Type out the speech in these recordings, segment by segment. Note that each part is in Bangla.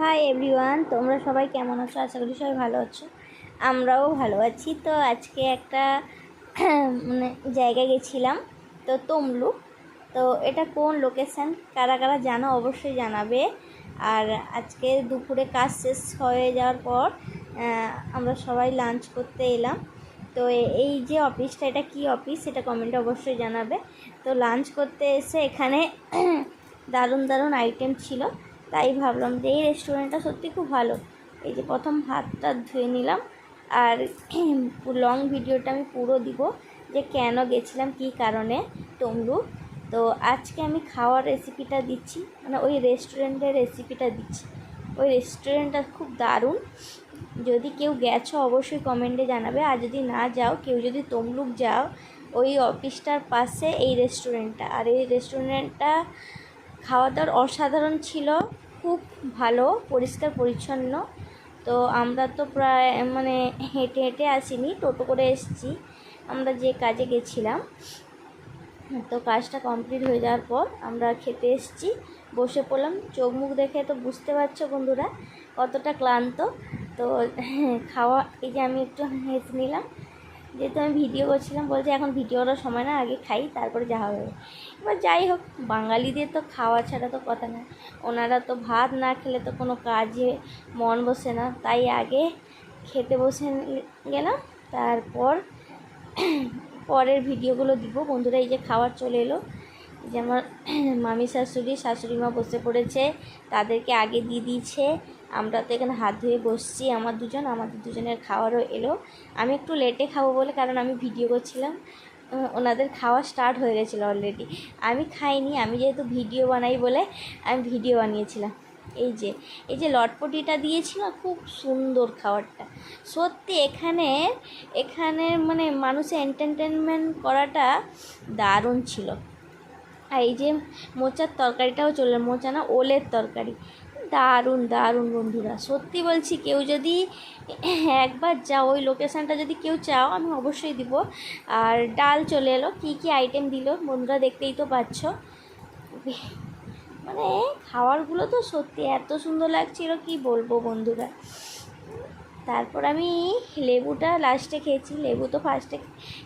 হাই এভরিওয়ান, তোমরা সবাই কেমন আছো? আশা করি সবাই ভালো আছো। আমরাও ভালো আছি। তো আজকে একটা মানে জায়গায় গেছিলাম, তো তমলুক। তো এটা কোন লোকেশান কারা কারা জানো অবশ্যই জানাবে। আর আজকে দুপুরে কাজ শেষ হয়ে যাওয়ার পর আমরা সবাই লাঞ্চ করতে এলাম। তো এই যে অফিসটা, এটা কি অফিস সেটা কমেন্টে অবশ্যই জানাবে। তো লাঞ্চ করতে এসে এখানে দারুণ দারুণ আইটেম ছিল, তাই ভাবলাম যে এই রেস্টুরেন্টটা সত্যি খুব ভালো। এই যে প্রথম হাতটা ধুয়ে নিলাম, আর লং ভিডিওটা আমি পুরো দিব যে কেন গেছিলাম, কী কারণে তমলুক। তো আজকে আমি খাওয়ার রেসিপিটা দিচ্ছি, মানে ওই রেস্টুরেন্টের রেসিপিটা দিচ্ছি। ওই রেস্টুরেন্টটা খুব দারুণ। যদি কেউ গেছো অবশ্যই কমেন্টে জানাবে, আর যদি না যাও, কেউ যদি তমলুক যাও, ওই অফিসটার পাশে এই রেস্টুরেন্টটা। আর এই রেস্টুরেন্টটা খাওয়া দাওয়ার অসাধারণ ছিল, খুব ভালো, পরিষ্কার পরিচ্ছন্ন। তো আমরা তো প্রায় মানে হেঁটে হেঁটে আসিনি, টোটো করে এসেছি আমরা যে কাজে গেছিলাম। তো কাজটা কমপ্লিট হয়ে যাওয়ার পর আমরা খেতে এসেছি, বসে পড়লাম। চোখ মুখ দেখে তো বুঝতে পারছো বন্ধুরা কতটা ক্লান্ত। তো খাওয়া, এই যে আমি একটু হেঁচে নিলাম, যেহেতু আমি ভিডিও করছিলাম, বলছে এখন ভিডিও করার সময় না, আগে খাই তারপরে যা হবে। এবার যাই হোক, বাঙালিদের তো খাওয়া ছাড়া তো কথা না। ওনারা তো ভাত না খেলে তো কোনো কাজে মন বসে না, তাই আগে খেতে বসে গেলাম। তারপর পরের ভিডিওগুলো দিব বন্ধুরা। এই যে খাবার চলে এলো, যে আমার মামি শাশুড়ি মা বসে পড়েছে, তাদেরকে আগে দিয়ে দিয়েছে। আমরা তো এখানে হাত ধুয়ে বসছি, আমাদের দুজনের খাওয়ারও এলো। আমি একটু লেটে খাবো বলে, কারণ আমি ভিডিও করছিলাম, ওনাদের খাওয়া স্টার্ট হয়ে গেছিলো অলরেডি। আমি খাইনি, আমি যেহেতু ভিডিও বানাই বলে আমি ভিডিও বানিয়েছিলাম। এই যে লটপটিটা দিয়েছিল, খুব সুন্দর খাবারটা সত্যি। এখানে মানে মানুষের এন্টারটেনমেন্ট করাটা দারুণ ছিল। আর এই যে মোচার তরকারিটাও চলে, মোচা না, ওলের তরকারি, দারুণ দারুণ বন্ধুরা। সত্যি বলছি, কেউ যদি একবার যাও ওই লোকেশানটা, যদি কেউ চাও, আমি অবশ্যই দিব। আর ডাল চলে এলো, কী কী আইটেম দিল বন্ধুরা দেখতেই তো পাচ্ছ। মানে খাবারগুলো তো সত্যি এত সুন্দর লাগছিল, কি বলবো বন্ধুরা। তারপর আমি লেবুটা লাস্টে খেয়েছি, লেবু তো ফার্স্টে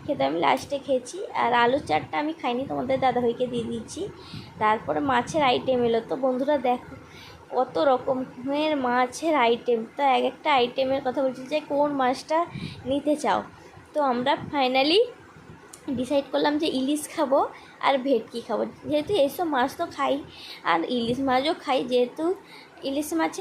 খেতে, আমি লাস্টে খেয়েছি। আর আলুর চাটটা আমি খাইনি, তোমাদের দাদাভাইকে দিয়ে দিচ্ছি। তারপরে মাছের আইটেম এলো, তো বন্ধুরা দেখো কত রকমের মাছের আইটেম। তো এক একটা আইটেমের কথা বলছি যে কোন মাছটা নিতে চাও। তো আমরা ফাইনালি ডিসাইড করলাম যে ইলিশ খাবো আর ভেটকি খাবো, যেহেতু এইসব মাছ তো খাই, আর ইলিশ মাছও খাই। যেহেতু ইলিশ মাছের